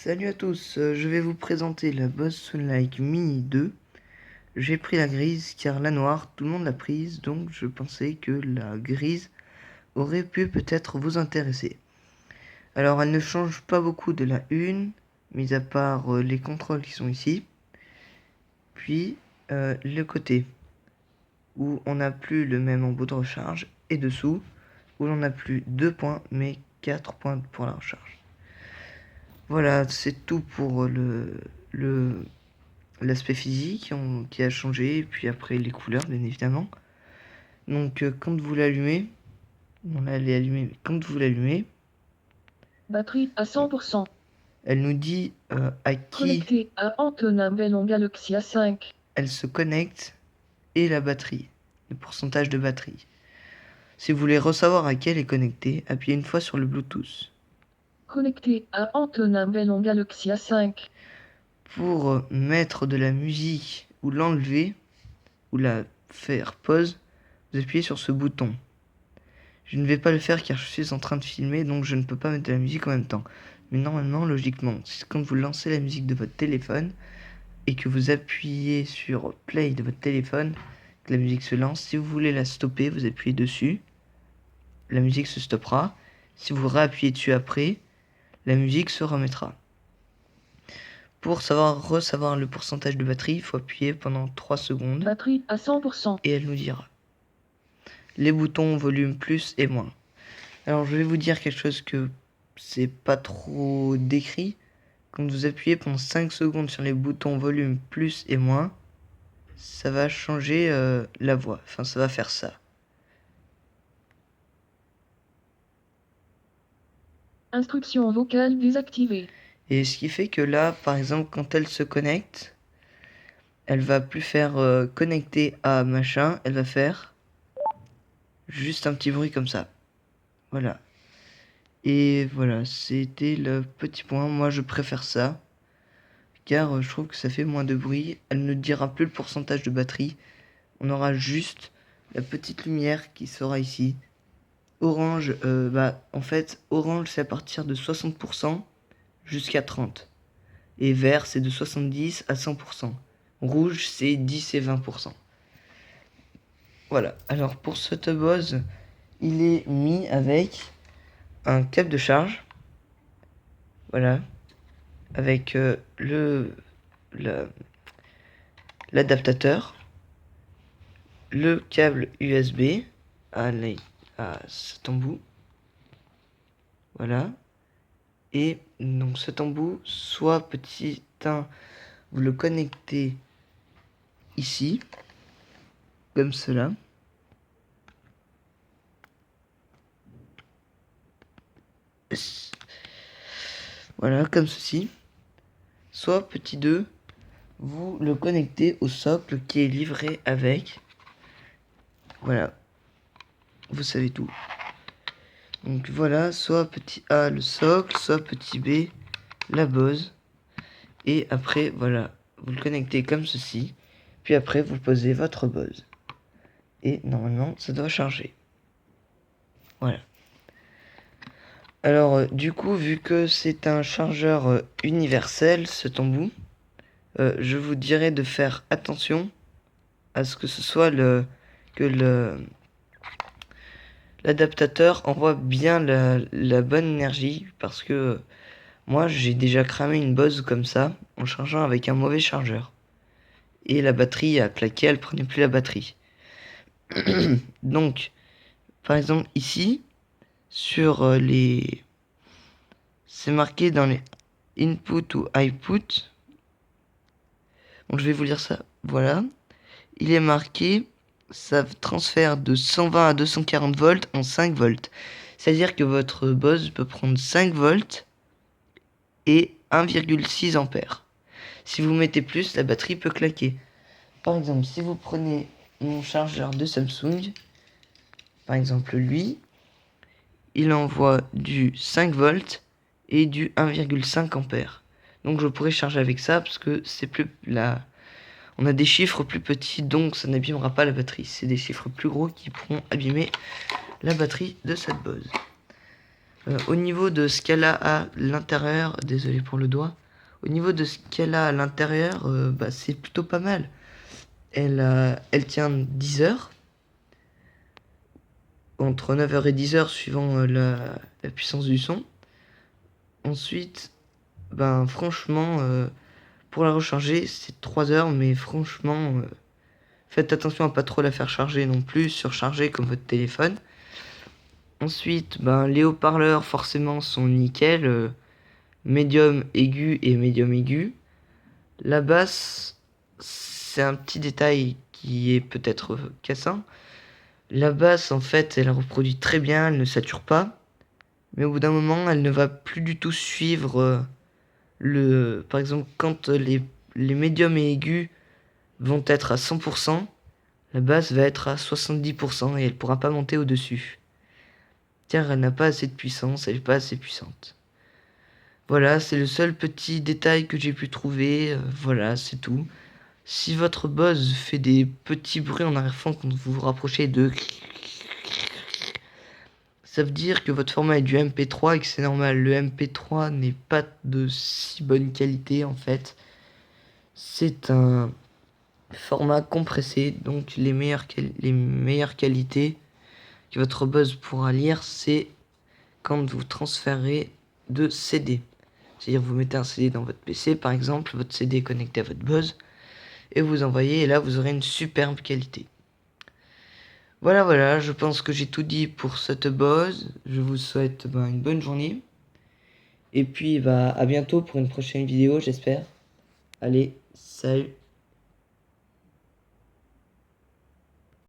Salut à tous, je vais vous présenter la Bose Sunlight Mini 2. J'ai pris la grise car la noire, tout le monde l'a prise, donc je pensais que la grise aurait pu peut-être vous intéresser. Alors elle ne change pas beaucoup de la une, mis à part les contrôles qui sont ici. Puis le côté, où on n'a plus le même embout de recharge, et dessous, où l'on n'a plus 2 points, mais 4 points pour la recharge. Voilà, c'est tout pour l'aspect physique qui a changé, et puis après les couleurs, bien évidemment. Donc, quand vous l'allumez, on là, elle est allumée, quand vous l'allumez, Batterie à 100%. elle nous dit à qui Connecté à Antonin Bellon Galaxy A5. elle se connecte et la batterie, le pourcentage de batterie. Si vous voulez ressavoir à qui elle est connectée, appuyez une fois sur le Bluetooth. Connecté à Antonin Bellon Galaxy A5. Pour mettre de la musique ou l'enlever, ou la faire pause, vous appuyez sur ce bouton. Je ne vais pas le faire car je suis en train de filmer, donc je ne peux pas mettre de la musique en même temps. Mais normalement, logiquement, c'est quand vous lancez la musique de votre téléphone et que vous appuyez sur play de votre téléphone, que la musique se lance. Si vous voulez la stopper, vous appuyez dessus, la musique se stoppera. Si vous réappuyez dessus après, la musique se remettra. Pour ressavoir le pourcentage de batterie, il faut appuyer pendant 3 secondes Batterie à 100%. et elle nous dira les boutons volume plus et moins. Alors je vais vous dire quelque chose que c'est pas trop décrit. Quand vous appuyez pendant 5 secondes sur les boutons volume plus et moins, ça va changer la voix. Enfin, ça va faire ça. Instruction vocale désactivée. Et ce qui fait que là, par exemple, quand elle se connecte, elle va plus faire connecter à machin. Elle va faire juste un petit bruit comme ça. Voilà. Et voilà, c'était le petit point. Moi, je préfère ça. Car je trouve que ça fait moins de bruit. Elle ne dira plus le pourcentage de batterie. On aura juste la petite lumière qui sera ici. Orange, en fait, orange c'est à partir de 60% jusqu'à 30%. Et vert c'est de 70 à 100%. Rouge c'est 10 et 20%. Voilà, alors pour ce Bose, il est mis avec un câble de charge. Voilà, avec l'adaptateur, le câble USB à cet embout. Voilà. Et donc cet embout, soit petit 1, vous le connectez ici, comme cela. Voilà, comme ceci. Soit petit 2, vous le connectez au socle qui est livré avec. Voilà, vous savez tout. Donc voilà, soit petit A le socle, soit petit B la Bose. Et après, voilà, vous le connectez comme ceci. Puis après, vous posez votre Bose. Et normalement, ça doit charger. Voilà. Alors, du coup, vu que c'est un chargeur universel, ce embout, je vous dirais de faire attention à ce que ce soit l'adaptateur envoie bien la bonne énergie, parce que moi, j'ai déjà cramé une Bose comme ça, en chargeant avec un mauvais chargeur. Et la batterie a claqué, elle prenait plus la batterie. Donc, par exemple, ici, sur les... C'est marqué dans les input ou output. Donc je vais vous lire ça. Voilà. Il est marqué, ça transfère de 120 à 240 volts en 5 volts. C'est-à-dire que votre Bose peut prendre 5 volts et 1,6 ampères. Si vous mettez plus, la batterie peut claquer. Par exemple, si vous prenez mon chargeur de Samsung, par exemple lui, il envoie du 5 volts et du 1,5 ampères. Donc je pourrais charger avec ça parce que c'est plus la... On a des chiffres plus petits, donc ça n'abîmera pas la batterie. C'est des chiffres plus gros qui pourront abîmer la batterie de cette Bose. Au niveau de ce qu'elle a à l'intérieur, désolé pour le doigt, au niveau de ce qu'elle a à l'intérieur, bah, c'est plutôt pas mal. Elle tient 10 heures, entre 9 heures et 10 heures suivant la puissance du son. Ensuite, ben franchement, pour la recharger, c'est 3 heures, mais franchement, faites attention à pas trop la faire charger non plus, surcharger comme votre téléphone. Ensuite, ben, les haut-parleurs forcément sont nickel, médium aigu et médium aigu. La basse, c'est un petit détail qui est peut-être cassant. La basse, en fait, elle reproduit très bien, elle ne sature pas. Mais au bout d'un moment, elle ne va plus du tout suivre par exemple, quand les médiums et aigus vont être à 100%, la basse va être à 70% et elle pourra pas monter au-dessus. Car elle n'a pas assez de puissance, elle n'est pas assez puissante. Voilà, c'est le seul petit détail que j'ai pu trouver. Voilà, c'est tout. Si votre Bose fait des petits bruits en arrière-fond quand vous vous rapprochez de... Ça veut dire que votre format est du MP3 et que c'est normal. Le MP3 n'est pas de si bonne qualité en fait. C'est un format compressé, donc les meilleures qualités que votre Bose pourra lire, c'est quand vous transférez de CD. C'est-à-dire vous mettez un CD dans votre PC, par exemple, votre CD est connecté à votre Bose, et vous envoyez, et là vous aurez une superbe qualité. Voilà, je pense que j'ai tout dit pour cette Bose. Je vous souhaite une bonne journée. Et puis à bientôt pour une prochaine vidéo, j'espère. Allez, salut.